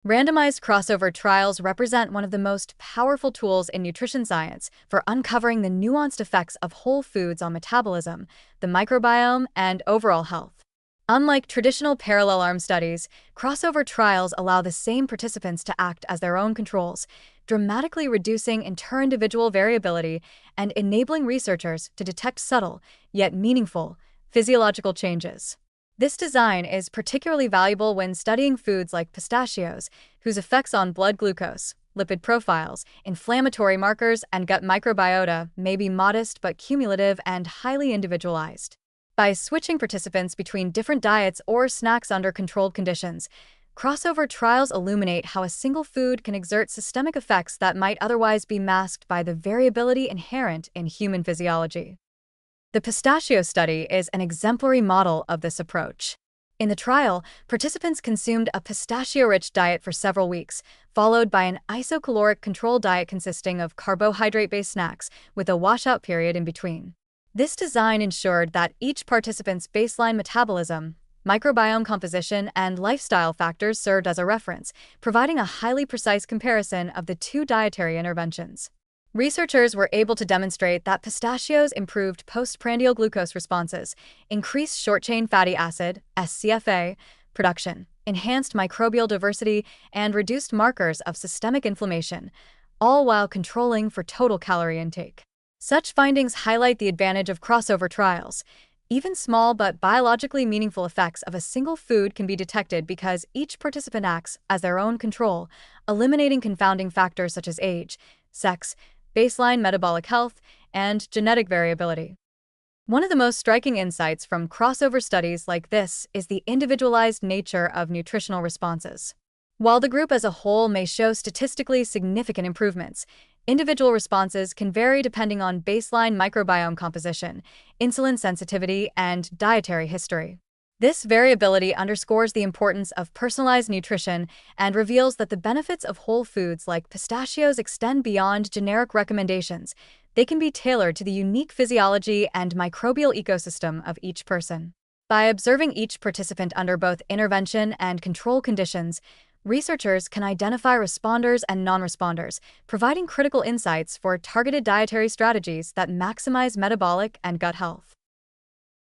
Randomized crossover trials represent one of the most powerful tools in nutrition science for uncovering the nuanced effects of whole foods on metabolism, the microbiome, and overall health. Unlike traditional parallel arm studies, crossover trials allow the same participants to act as their own controls, dramatically reducing inter-individual variability and enabling researchers to detect subtle, yet meaningful, physiological changes. This design is particularly valuable when studying foods like pistachios, whose effects on blood glucose, lipid profiles, inflammatory markers, and gut microbiota may be modest but cumulative and highly individualized. By switching participants between different diets or snacks under controlled conditions, crossover trials illuminate how a single food can exert systemic effects that might otherwise be masked by the variability inherent in human physiology. The pistachio study is an exemplary model of this approach. In the trial, participants consumed a pistachio-rich diet for several weeks, followed by an isocaloric control diet consisting of carbohydrate-based snacks, with a washout period in between. This design ensured that each participant's baseline metabolism, microbiome composition, and lifestyle factors served as a reference, providing a highly precise comparison of the two dietary interventions. Researchers were able to demonstrate that pistachios improved postprandial glucose responses, increased short-chain fatty acid (SCFA) production, enhanced microbial diversity, and reduced markers of systemic inflammation, all while controlling for total calorie intake. Such findings highlight the advantage of crossover trials. Even small but biologically meaningful effects of a single food can be detected because each participant acts as their own control, eliminating confounding factors such as age, sex, baseline metabolic health, and genetic variability. One of the most striking insights from crossover studies like this is the individualized nature of nutritional responses. While the group as a whole may show statistically significant improvements, individual responses can vary depending on baseline microbiome composition, insulin sensitivity, and dietary history. This variability underscores the importance of personalized nutrition and reveals that the benefits of whole foods like pistachios extend beyond generic recommendations. They can be tailored to the unique physiology and microbial ecosystem of each person. By observing each participant under both intervention and control conditions, researchers can identify responders and non-responders, providing critical insights for targeted dietary strategies that maximize metabolic and gut health.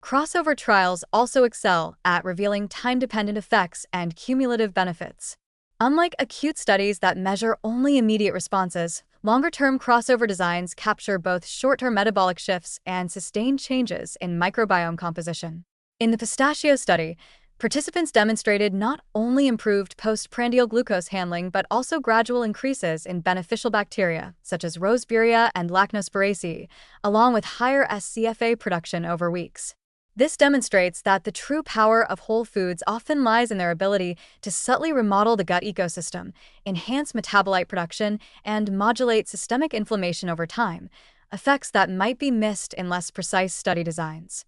Crossover trials also excel at revealing time-dependent effects and cumulative benefits. Unlike acute studies that measure only immediate responses, longer-term crossover designs capture both short-term metabolic shifts and sustained changes in microbiome composition. In the pistachio study, participants demonstrated not only improved postprandial glucose handling but also gradual increases in beneficial bacteria, such as Roseburia and Lactospiraceae, along with higher SCFA production over weeks. This demonstrates that the true power of whole foods often lies in their ability to subtly remodel the gut ecosystem, enhance metabolite production, and modulate systemic inflammation over time, effects that might be missed in less precise study designs.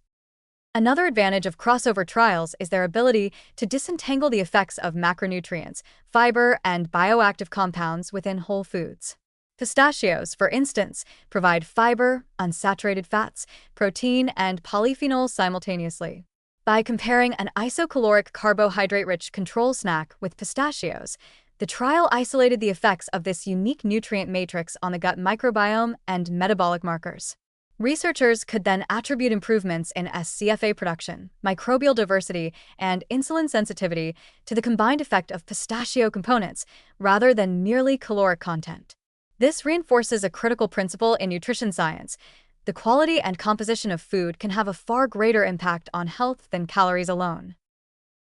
Another advantage of crossover trials is their ability to disentangle the effects of macronutrients, fiber, and bioactive compounds within whole foods. Pistachios, for instance, provide fiber, unsaturated fats, protein, and polyphenols simultaneously. By comparing an isocaloric carbohydrate-rich control snack with pistachios, the trial isolated the effects of this unique nutrient matrix on the gut microbiome and metabolic markers. Researchers could then attribute improvements in SCFA production, microbial diversity, and insulin sensitivity to the combined effect of pistachio components rather than merely caloric content. This reinforces a critical principle in nutrition science. The quality and composition of food can have a far greater impact on health than calories alone.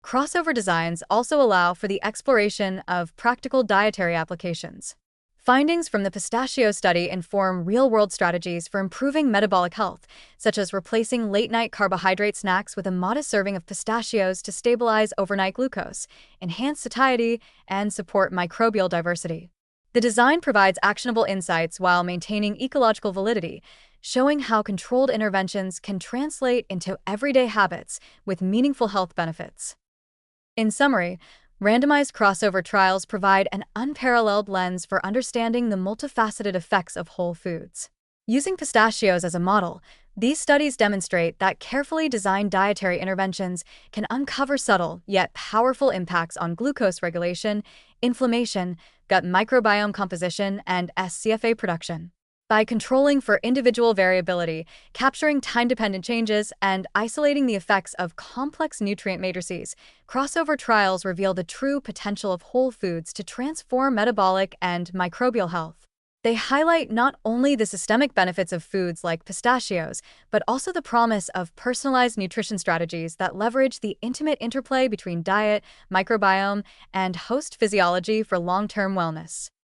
Crossover designs also allow for the exploration of practical dietary applications. Findings from the pistachio study inform real-world strategies for improving metabolic health, such as replacing late-night carbohydrate snacks with a modest serving of pistachios to stabilize overnight glucose, enhance satiety, and support microbial diversity. The design provides actionable insights while maintaining ecological validity, showing how controlled interventions can translate into everyday habits with meaningful health benefits. In summary, randomized crossover trials provide an unparalleled lens for understanding the multifaceted effects of whole foods. Using pistachios as a model, these studies demonstrate that carefully designed dietary interventions can uncover subtle yet powerful impacts on glucose regulation, inflammation, gut microbiome composition, and SCFA production. By controlling for individual variability, capturing time-dependent changes, and isolating the effects of complex nutrient matrices, crossover trials reveal the true potential of whole foods to transform metabolic and microbial health. They highlight not only the systemic benefits of foods like pistachios, but also the promise of personalized nutrition strategies that leverage the intimate interplay between diet, microbiome, and host physiology for long-term wellness.